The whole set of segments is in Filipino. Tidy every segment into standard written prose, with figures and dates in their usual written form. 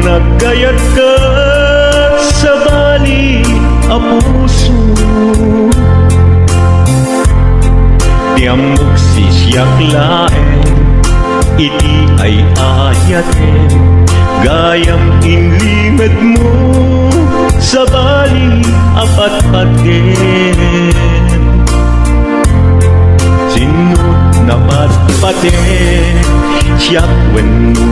nagkayat ka sa bali a puso, tiamok sisyak laeng iti ay ayaten, gayam inlimed mo sa bali apatpaten. Sinut na patpaten siyak wenno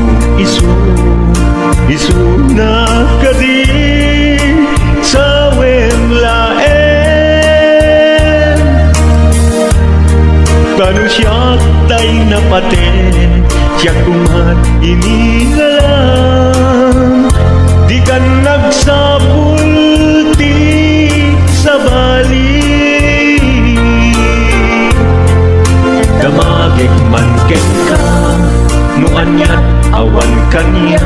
isu na kadi sa wemlaen. Kanu siyak tay napaten siyak kumat inigalang, di kan nagsapulti sa bali. Damagik man ken ka no anyat awan kanya,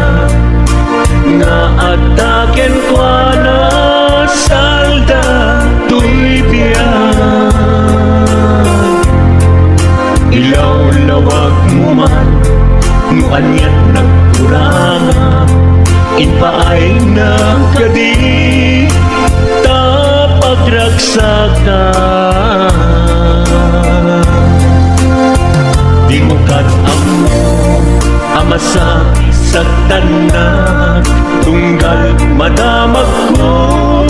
nga ataken kwa na salda tuy biyan. Ilaw-lawag mo man no anyat nagkuranga, inpaay na kadi tapagraksakan. Di mo kat-amo amasa sa tanan, tunggal madamag ko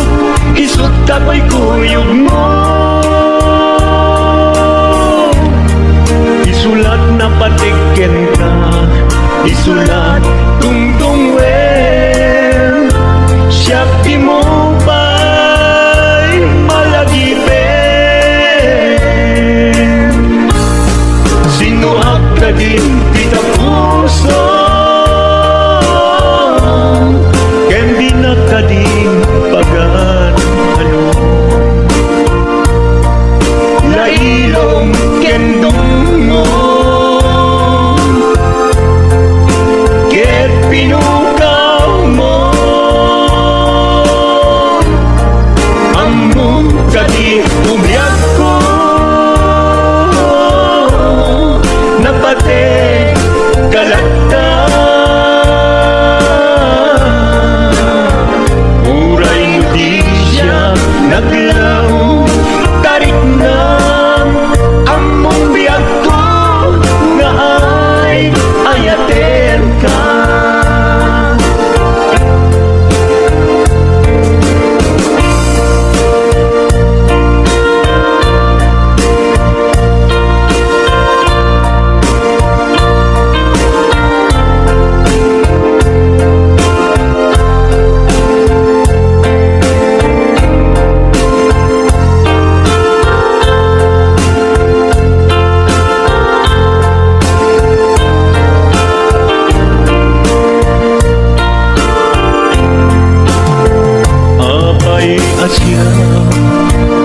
isut kapoy kuyog mo. Isulat na patiken ka, isulat tungtung wen, siyak di mo ba'y malagipen. Sinuhak ka din kita puso, ken di na ka din pagan ano. Lailong ken dungo, ket pinukaw mo, among kadi umyak ko, napate kalakta. Uray mo di siya naglaw, tarik na among biyag ko, nga ay ayaten ka. Asya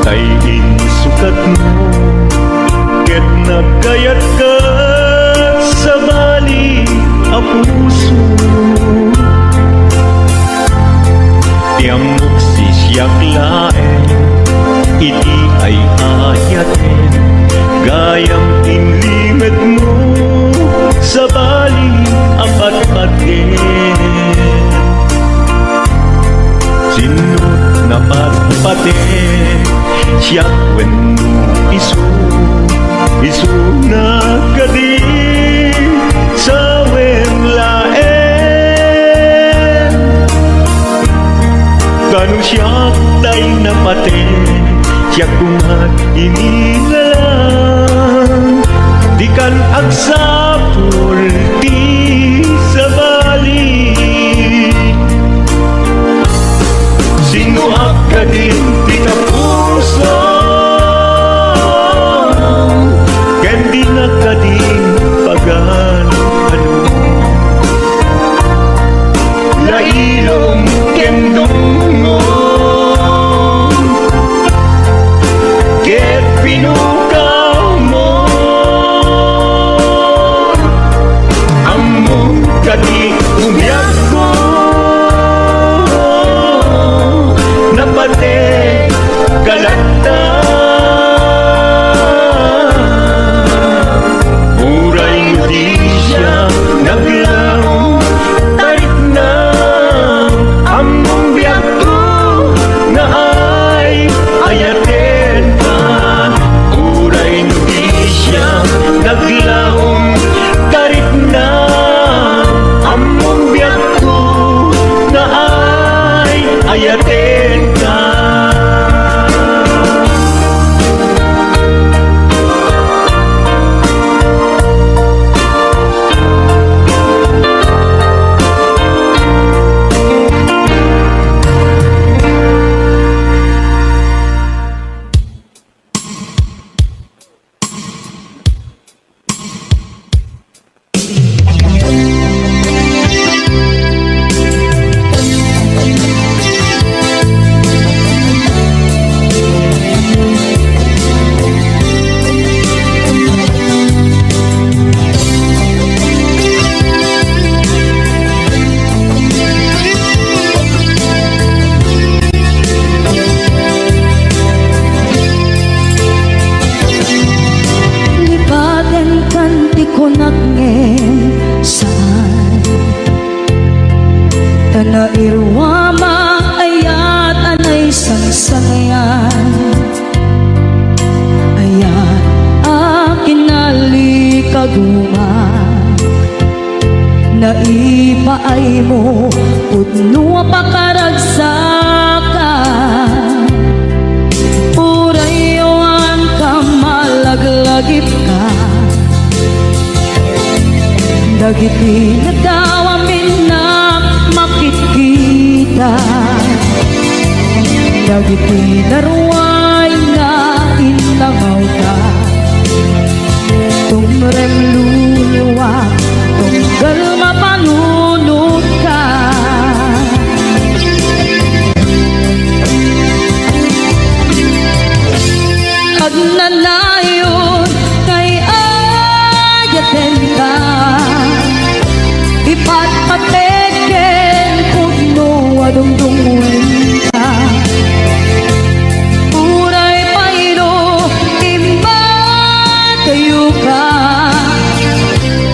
kay insukat mo, ket nagkayat ka sa bali a puso, tiamok sisyak laeng iti ay ayaten, gayam inlimed mo sa bali apatpaten. Sinut na patpaten siyak wenno isu na kadi sa wemlaen. Kanu siyak tay napaten siyak kumat inigalang, di kan agsapulti sa bali. Sinuhak ka din tika puso, ken di na ka din pagan ano. Lailong ken dungo, ket pinukaw mo, Tanairwama ayat anay sangsangayan, ayat akin nalikaguman, naipaay mo pudno pakaragsakan, urayon ka malaglagip ka, dagiti nadawamin na makikita, dagiti naruay nga inangaw ka, tumrem luluwa tunggal mapanunod ka. Agnanayon kay ayaten ka, ipatpateken pudno adungdungwen ka, uray payro imatayo ka,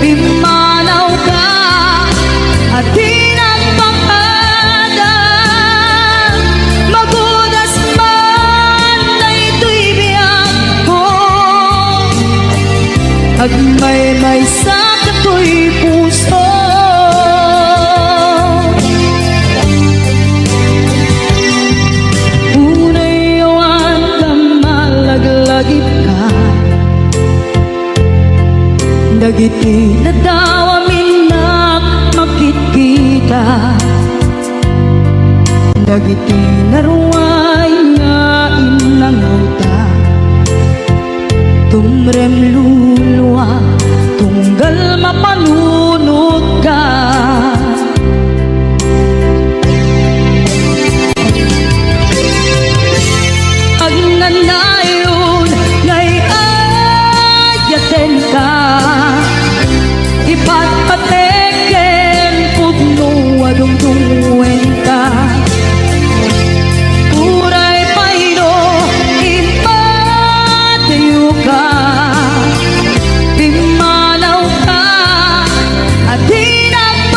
pimanaw ka at di nagpakada, magudas man na ito'y biyag ko, agmay-may sa kato'y puso. Urayawan ka malaglagip ka, dagiti nadawamin na makikita, dagiti naruay nga inangaw ta, tumrem luluwa tunggal mapanunod ka. Agnanayon ngay ayaten ka, ipatpateken pudno adungdungwen ka, uray payro impatayo ka, pimanaw ka at di nagpakada,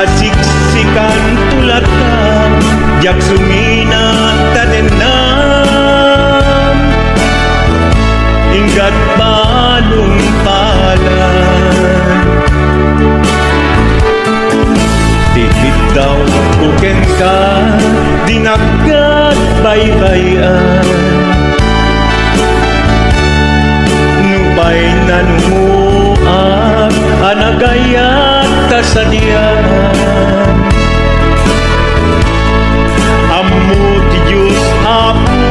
asiksikan tulatan jak sumina tadenam inggat balong palan tikit daw buken ka dinagat baybayan nubay nanumuak anagayat kasadian ammo ti Diyos apo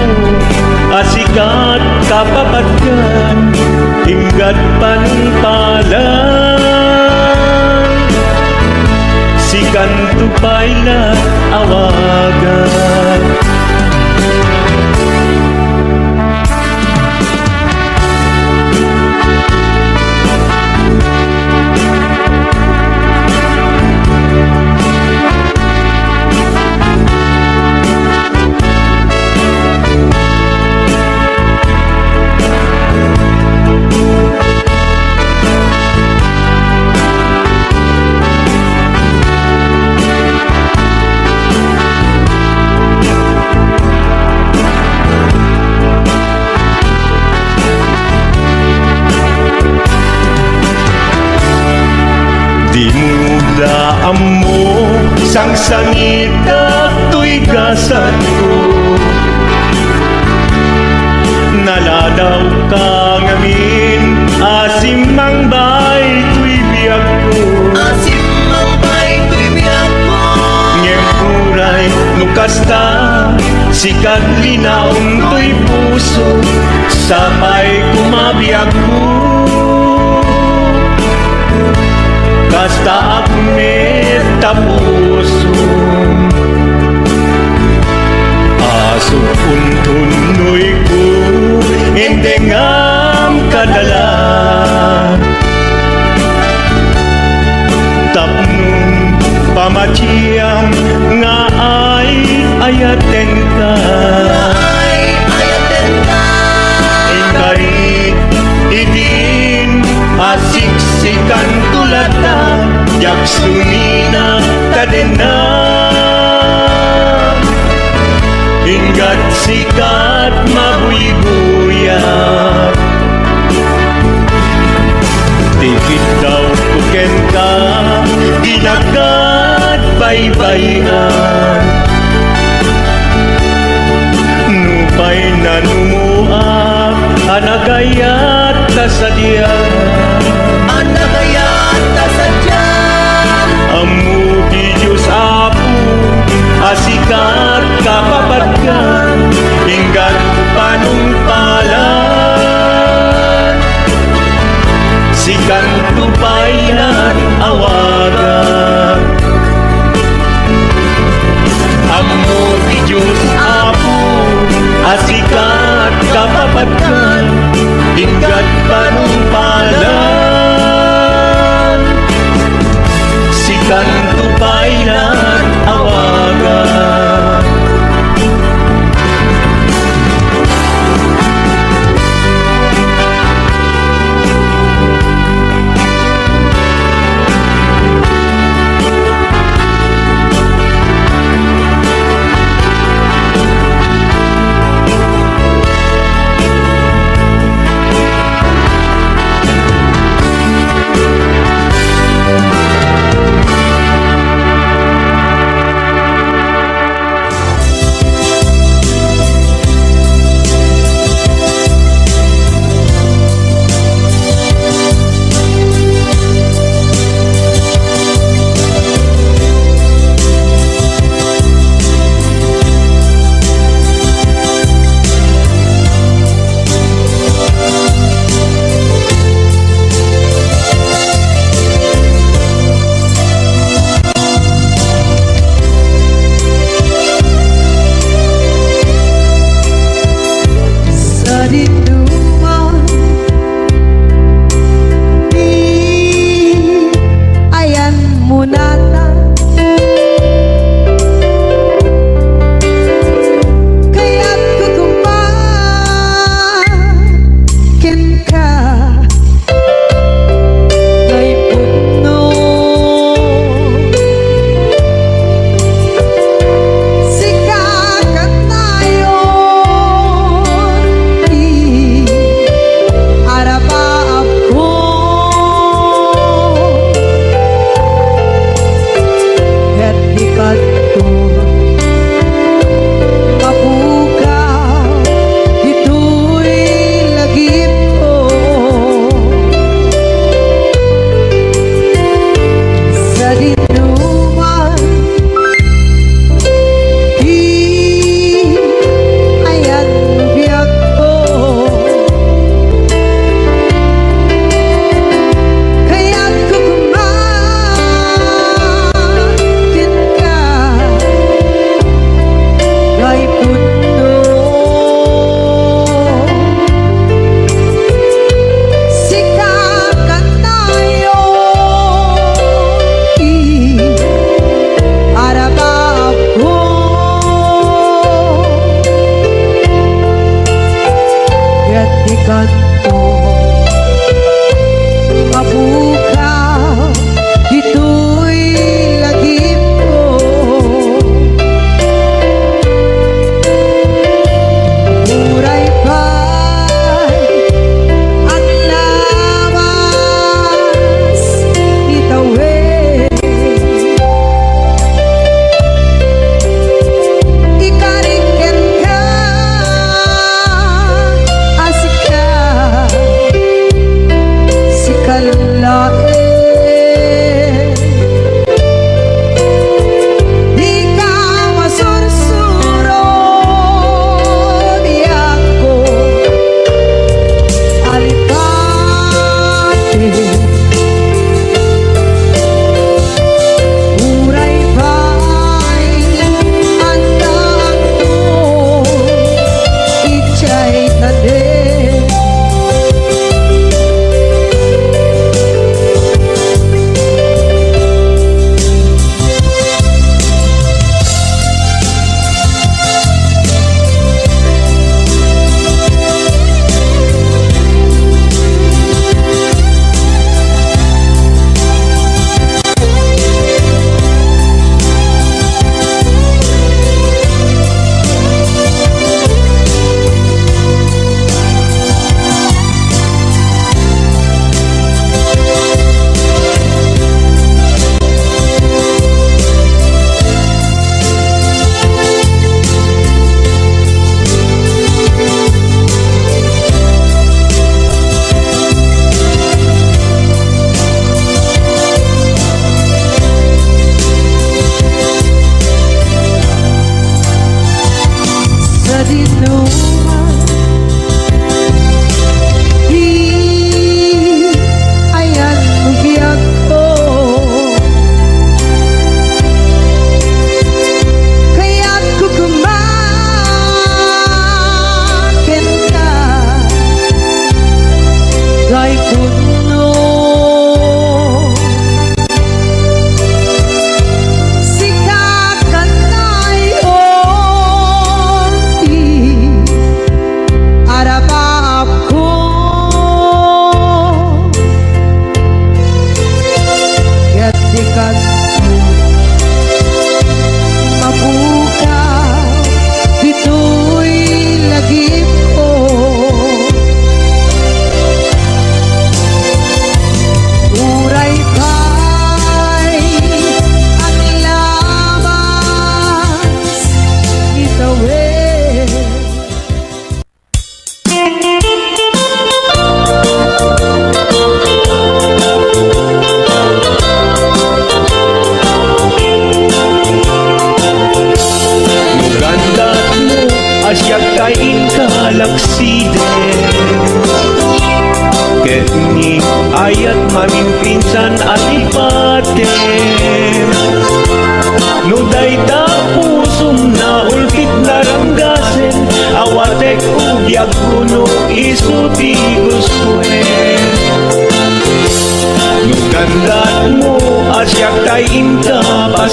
asikat kapapatgan inggat panumpalan sikan tupay na awagan Dinudaan mo sang sangit at tuigasan ko naladaw ka ngamin asimang bay tuy biyag ko Asimang bay tuy biyag ko ngempuray nukasta sikat linaong tuy puso sapay kumabiyag ko kasta akmet tapuso asok untunoy ko endengam kadala tapnong pamaciyam nga ay ayaten ka Ay ayaten ka ingkarit idin asiksikan tulatan jak sumina kadena inggat sikat mabuy-buyak tikit daw kuken ka ginagat baybayan nupay nanumuak anagayat kasadian Anagayat kasadyan Amu ti Diyos apo asikat kapapatgan inggat panumpalan sikan tupayan awagan Amu ti Diyos apo asikat kapapatgan inggat panumpalan sikan tupayan awagan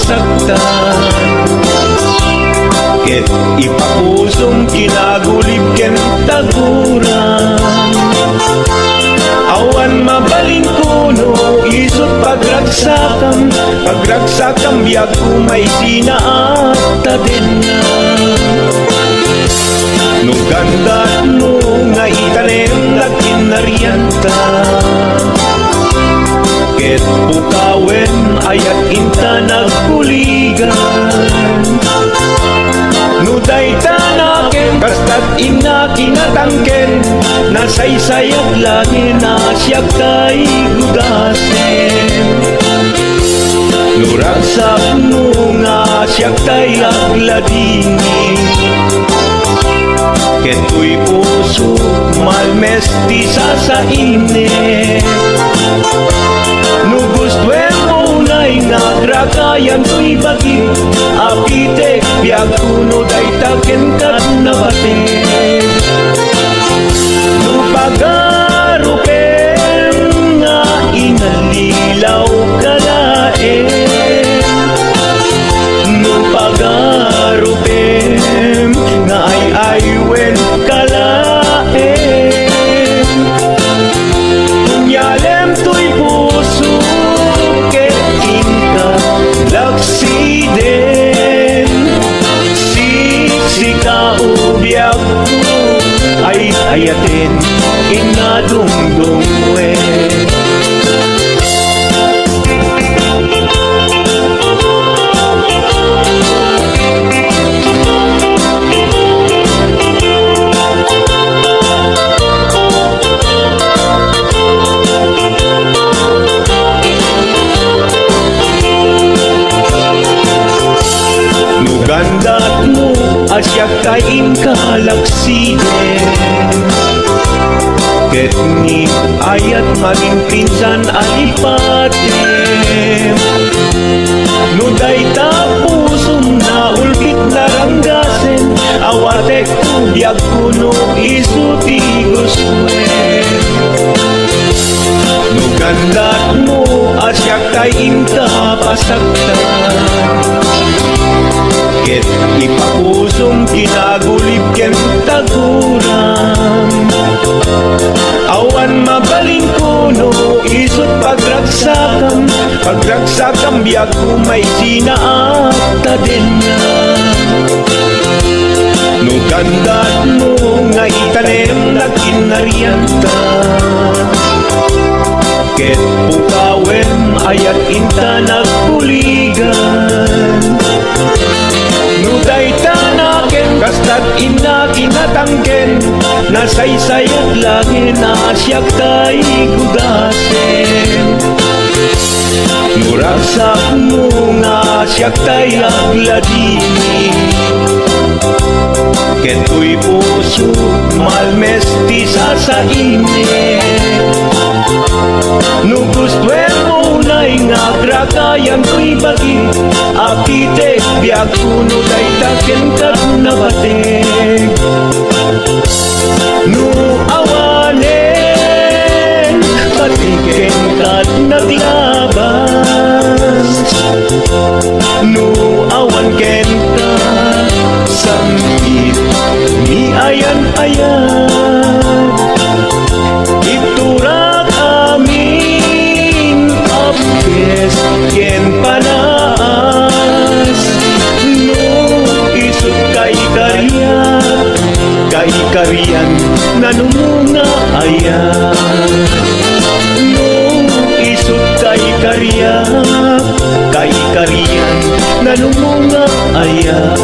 pasagtan. Ket ipapusong kinagulib ken taguran. Awan mabalin kuno isot pagragsakam biag kumay sinaata din na. No gandat mo nga itanem na kinarianta. Ket pukawen ayat inta nagkuligan. No dayta naken kastat ina kinatangken. Nasaysayat langin na siya kay gudasen. Nuragsak mo nga siya kay agladini. Keto'y puso malmesti sa init. Nugustwen mo na'y nagrakayan to'y bagit. Apitek biag kuno day taken kat nabatin. Nupagarupen nga inalilaw kalaen. Nupagarupen nga ay-aywen kalaen. Kunyalem to'y puso ket inka laksiden. Siksika ubiag ko ay ayatin inadungdungwe. Nugandat mo asya kain kalaksiden. Ket ni ayat maging pinsan alipatem. No dayta pusong na ulbit naranggasen. Awatek biag kuno isuti guswen. No gandat mo asya kain ka pasagtan. Ket ipapusong kinagulib ken taguran. Awan mabalin kuno isot pagragsakam biag kumay sinaata din na. No gandat mo nga itanem na kinarianta. Ket pukawen ayat inta nagkuligan. No dayta naken kastat ina kinatangken. Nasaysayat langin na siya kay gudasen. Nuragsak mo nga siya kay agladini. Keto'y puso malmesti sa init. Nugustwen mo na'y nagrakayan to'y bagit. Apitek biag kuno day taken kat nabatek. No awanen patiken kat naglabas. No awan ken ka sambit ni ayan-ayan. Iturak amin apkes ken panas. No isut kay kariyan nanumunga ayan. No isut kay kariyan nanumunga ayan.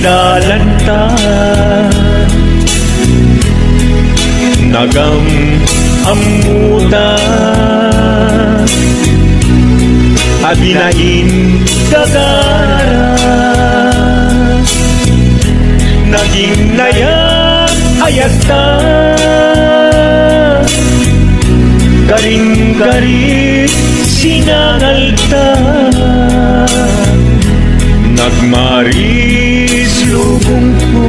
Idalanta Nagam amuta Abinain gagara Naging nayak ayakta Garing-garing sinangalta Nagmaris lubong ko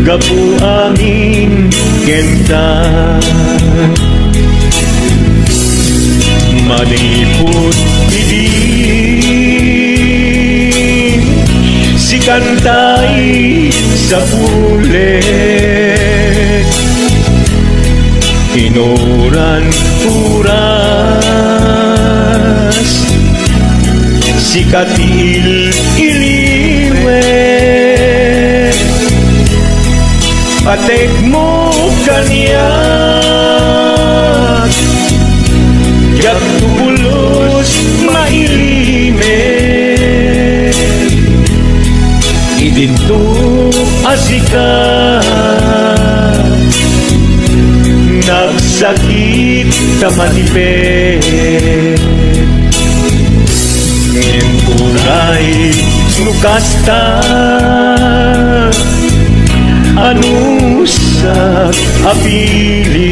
Gapu angin genta Manipot idin Si kantay sa pulet Inuran-uras Si katil iliwet Patek mo kaniyat Yak tubulos mailimet Idinto asikat Nagsakit tamanipet Ngenturay nukasta Anusak apilit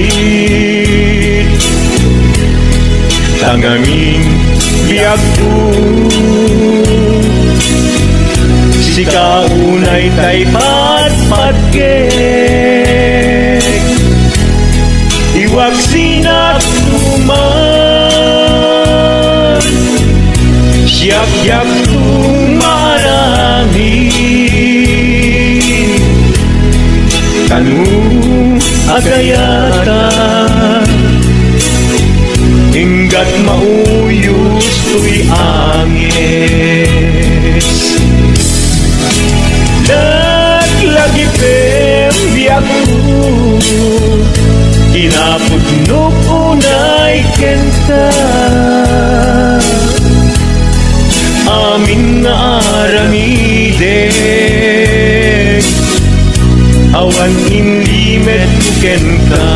Tangaming biyak ko Si kaunay tay patpatgek Iwag sinat tuman Siyak-yak tumarami Kanu agayata Hinggat mauyos tuy angis Naglagi pembiyak ko Kinapudnok unay kenta Amin nga aramidek Awan inlimet kenta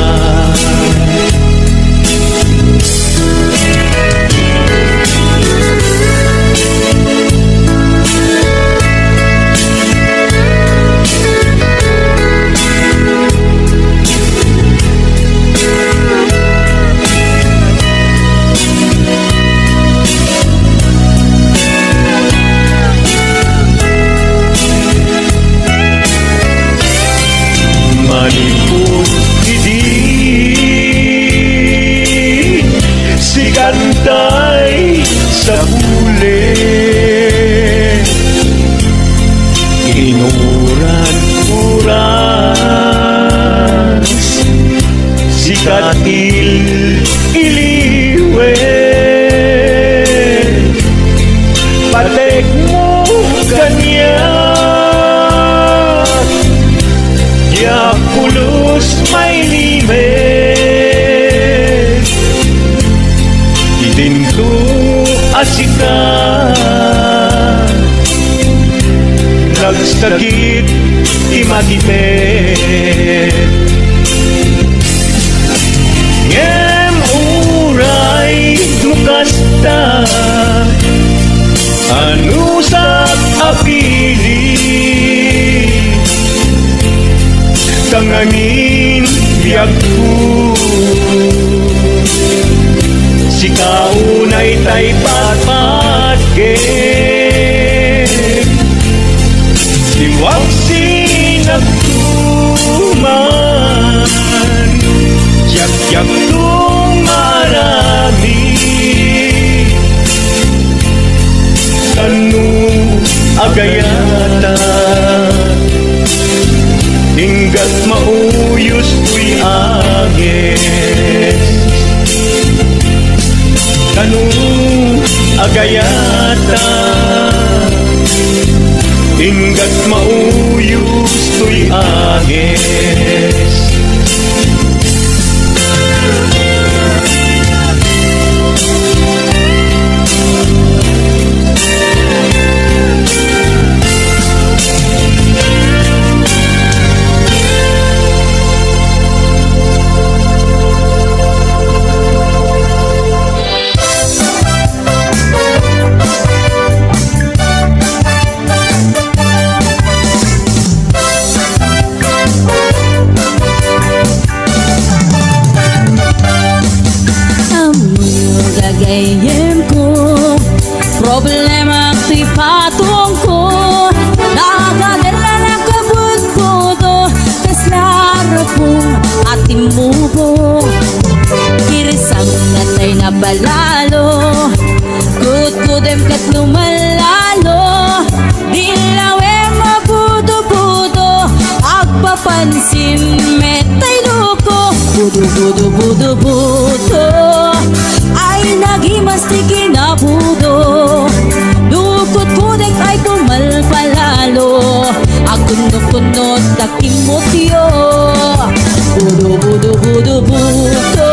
Manipot idin Si kantay sa pulet Inuran-uras Si katil iliwet Patek mo ganyan Ya pulos may limet Idinto asikan Nagsakit imatipet Ngem uray nukasta Anusak apilit Tangangin biyak ko Si kaunay tay patpatgek Iwag sinagtuman Yak-yak tumarami Kanu agayata Hinggat mauyos tuy agis Kanu agayata Hinggat mauyos tuy agis larapong ating mubong kirisang natay na balalo kudkudem kat lumalalo dilawe mabudo-budo agpapansin metay luko budo-budo-budo-budo ay nagimas ti kinabudo dukot kudek ay pumalpalalo agundok-undot takimotyo budo-budo-budo-budo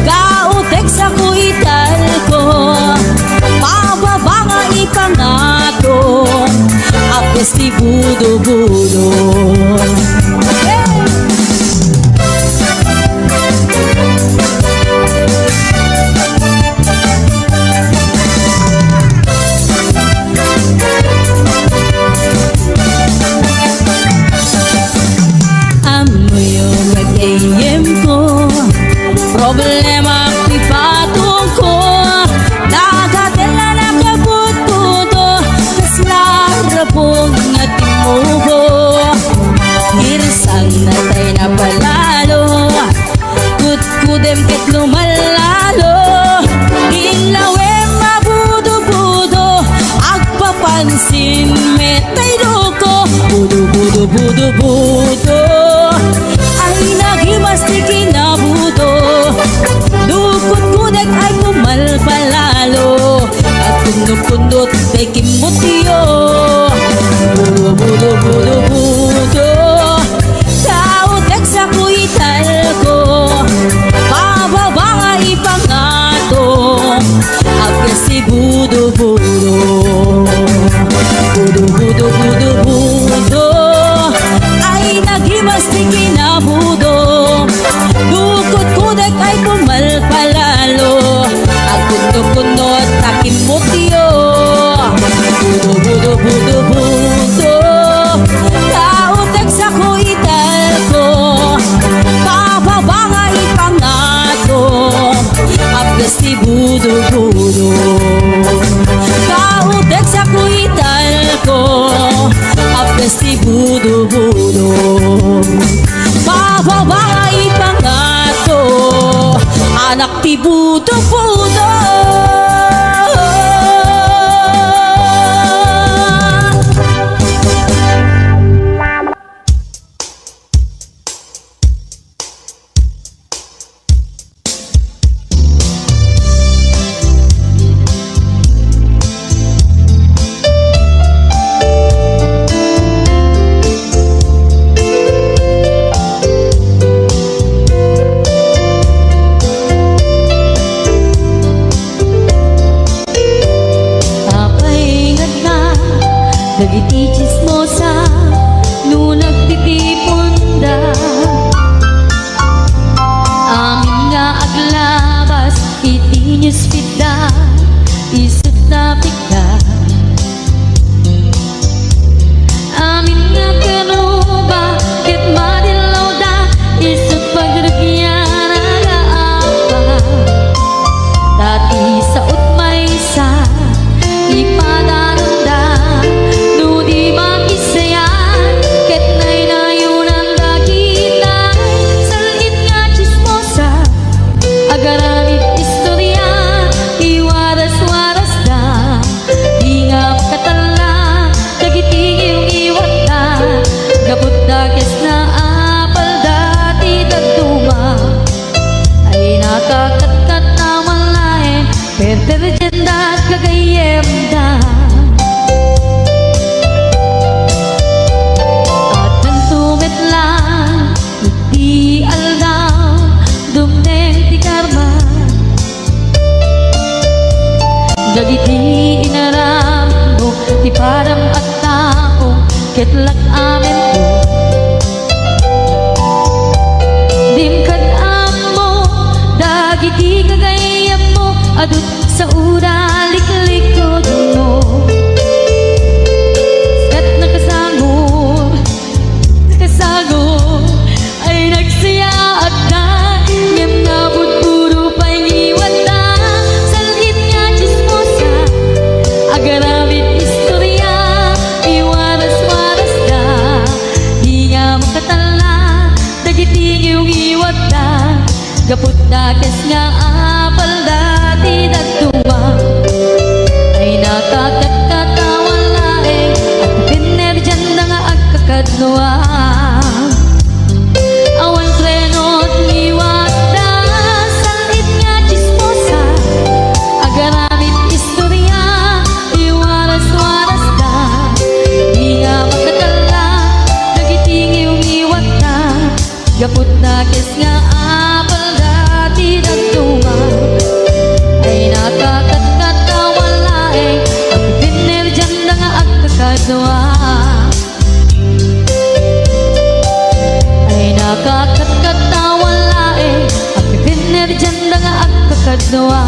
kautek sa kuital ko pababa nga ipangato apes ti budo-budo problema ipatong ko nagatela na kabut-budo kas larapong ating mubo girisang natay na palalo kudkudem ket lumalalo ilawe mabudo-budo agpapansin metay duko budo-budo-budo-budo ay nagimas ti kinabudo dukot kudek ay pumalpalalo at kundot-kundot kay kimotyo budo-budo-budo-budo kautek sa kuital ko pababa nga ipangato agkas si budo-budo budo-budo-budo-budo ay nagimas ti kinabudo dukot kudek ay pumalpalalo agundok-undot takimotyo budo-budo-budo-budo kautek sa kuital ko pababa nga ipangato apes ti budo-budo kautek sa kuital ko apes ti budo-budo pababa nga ipangato anak ti budo-budo dagiti chismosa no nagtitipunda amin nga aglabas iti newsfeed isut na pikda amin nga kanuba ket madilaw da isut pagregyan agaapa dati sa utmaysa ipadaranda terjenda kagayem da at nantumet lang iti aldaw dumneng ti karma dagiti inaram mo ti param at tao ketlak amen ko dimkad amo dagiti kagayem mo adut sa uralik-likod mo kat nakasagod ay nagsaya at na ngem nabot puro pa'y iwan na salhit nga chismosa agaramit istorya iwaras-waras da di nga makatala Nagiti yung iwat na gapot na kes nga apal dati nagtuwa ay nakakatawan laeng at piner dyan na nga agkakadluwa awan trenot iwat na salit nga chismosa agaramit istorya iwaras-waras ka di nga magkakala nagiting yung iwat na gapot na kes nga apal dati nagtuwa ay nakakatawa laeng ang pipiner dyan na nga agkakadwa ay nakakatawa laeng ang pipiner dyan na nga agkakadwa.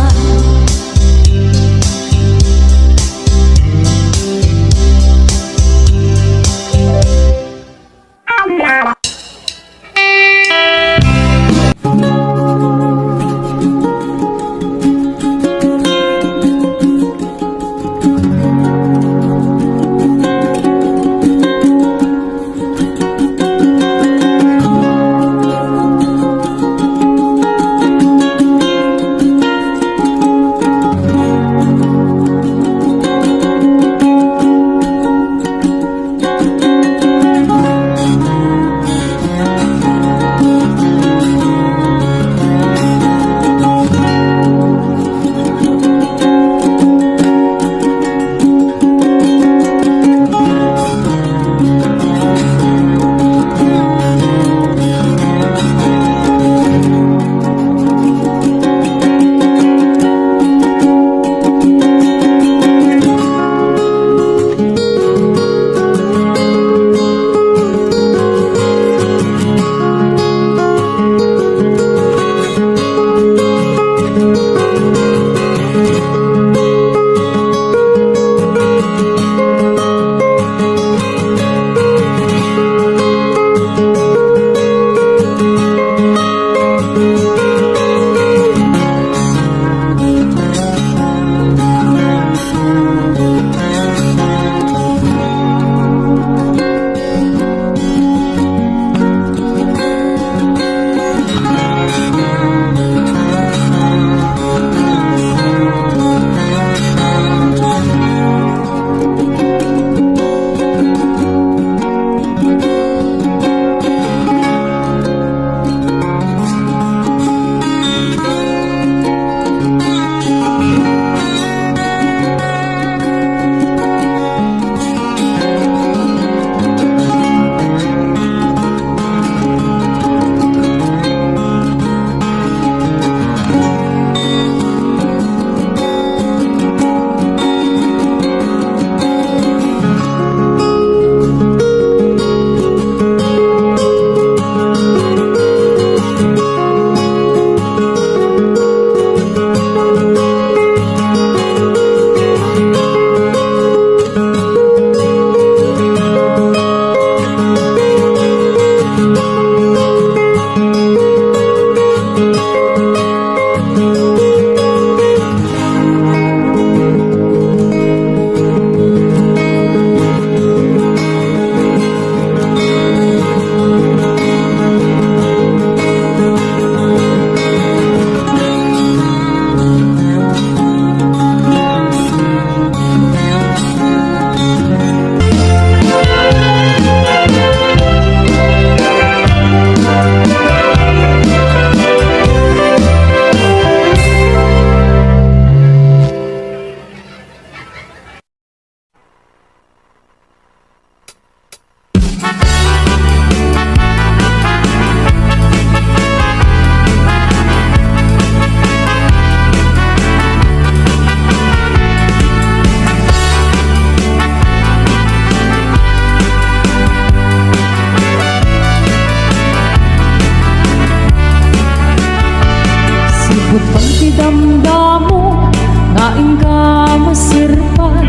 damdamo nga ingka masirpan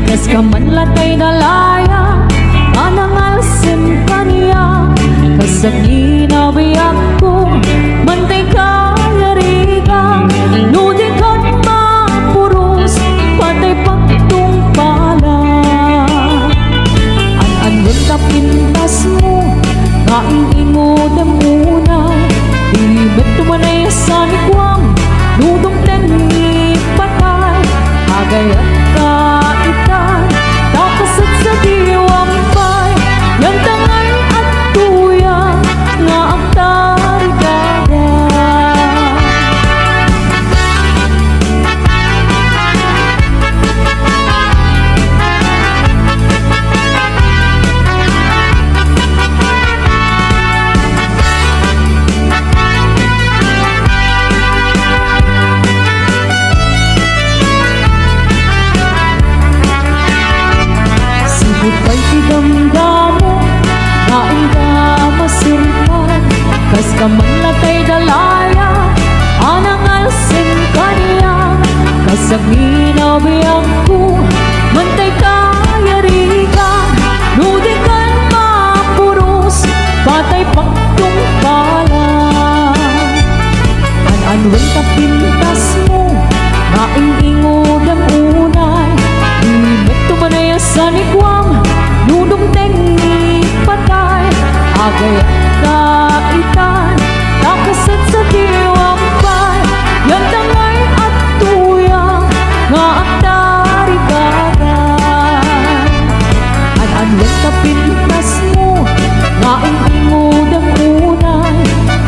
kas kamanlatay dalaya manangal simpanya kasaginawiyak ko mantay kayarigang nudikan mapuros patay pagtung pala an-an pintas mo Naingingod ang unay, di beto manay sa nikwang, nudong tengi patay, agay at kaitan, takasat sa diwang pay, yang tangay at tuya, nga ang tarigada. Sibutay tidamdamo, naing ka masirpan, kas ka man latay dalaya, anang alsin kaniya, kasag ninabiyang ko, mantay kayarika, nudikan mapuros, patay pagtung pala. An-anwen ka pintas mo, naing ingod ang unay, di tumanay sa nikwang, nudong tengi patay, agay kaitan, takasat sa diwang pay, yang tangay at tuya, nga ang tarigatan. An-anwen ka pintas mo, naing ingod ang unay,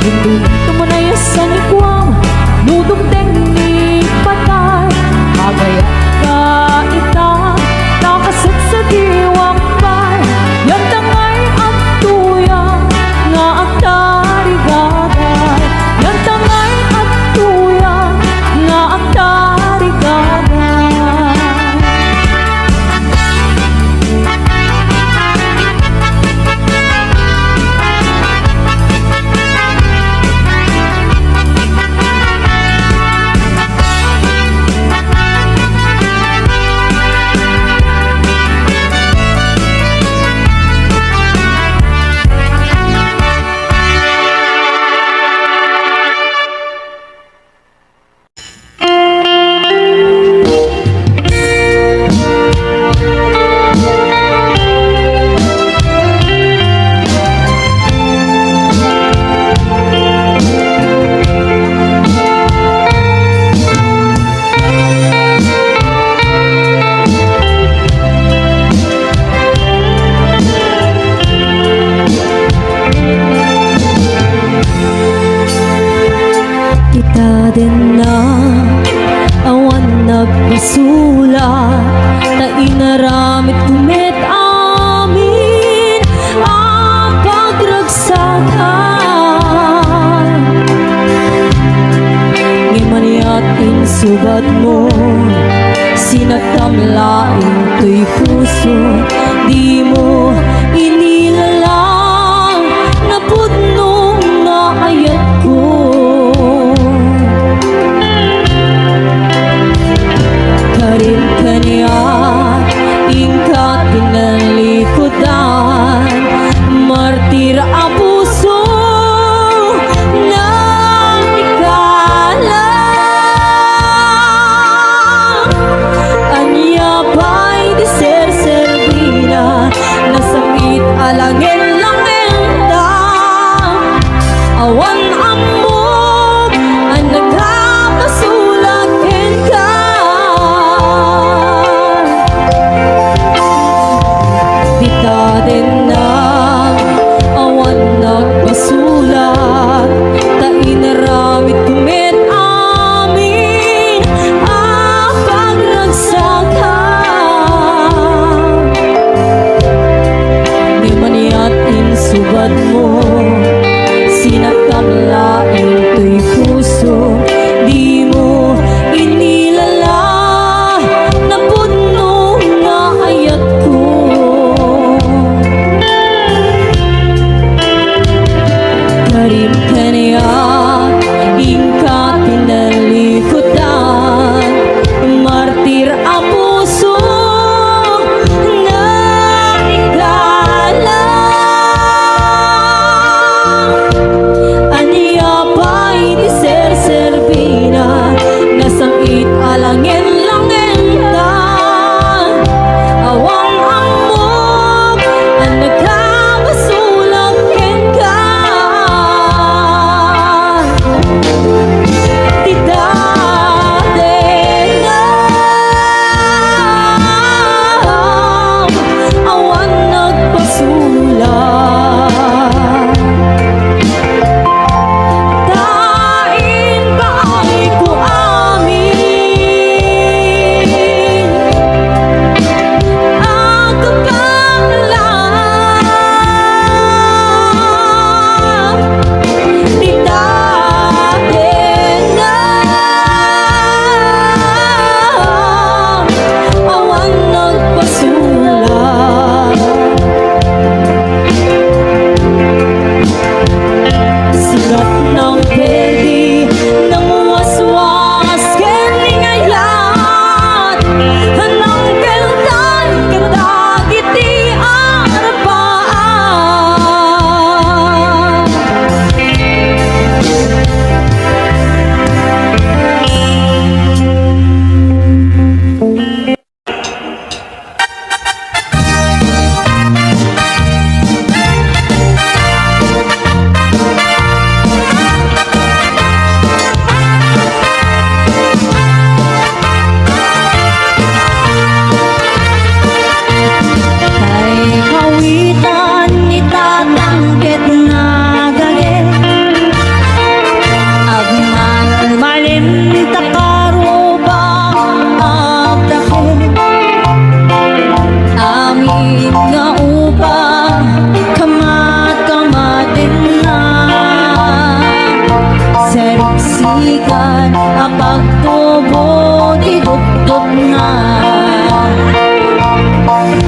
hindi tumanay sa nikwang, nudong tengi patay, agay kaitan, takasat sa diwang pay, yang tangay at tuya, nga ang tarigatan. Yang tangay at tuya, nga ang tarigatan. Kita din na awan nagpasulat, tainaramit kumit amin ang pagragsakan. Ngimaniatin sugat mo, sinagtamlain to'y puso, di mo inilalang na pudnong nga ayat ko. Karin kaniya, ingkat pinalikodan, martir ang puso ng ikalan.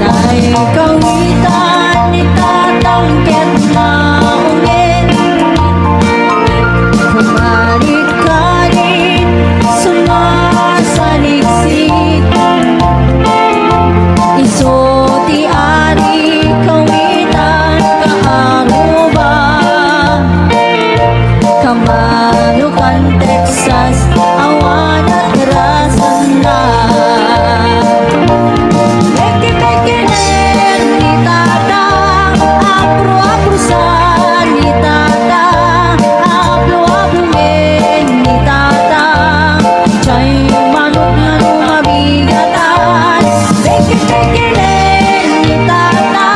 Dahil kawitan ni tatangket na ungin, kumari-kari sumasaliksik, isuti ari kawitan kaaruba, kamanukan Texas awan at rasan na. Peke-pekenen ni tata, apro-aprosan ni tata, aplo-aplumen ni tata, chay manok nga lumabigatan. Peke-pekenen ni tata,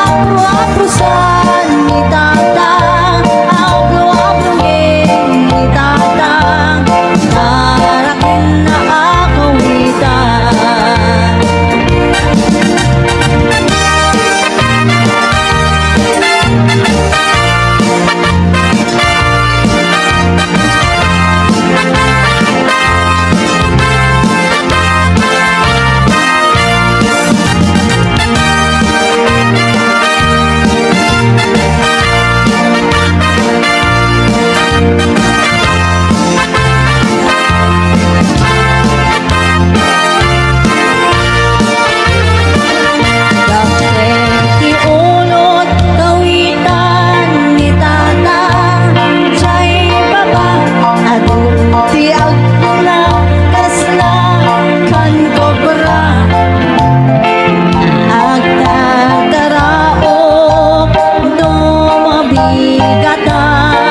apro-aprosan ni tata, aplo-aplumen ni tata, narakin na akawitan. Ti ulot kawitan ni tata, chay baba adun ti agla kasla kan kobra, agtagdarao no mabigatan.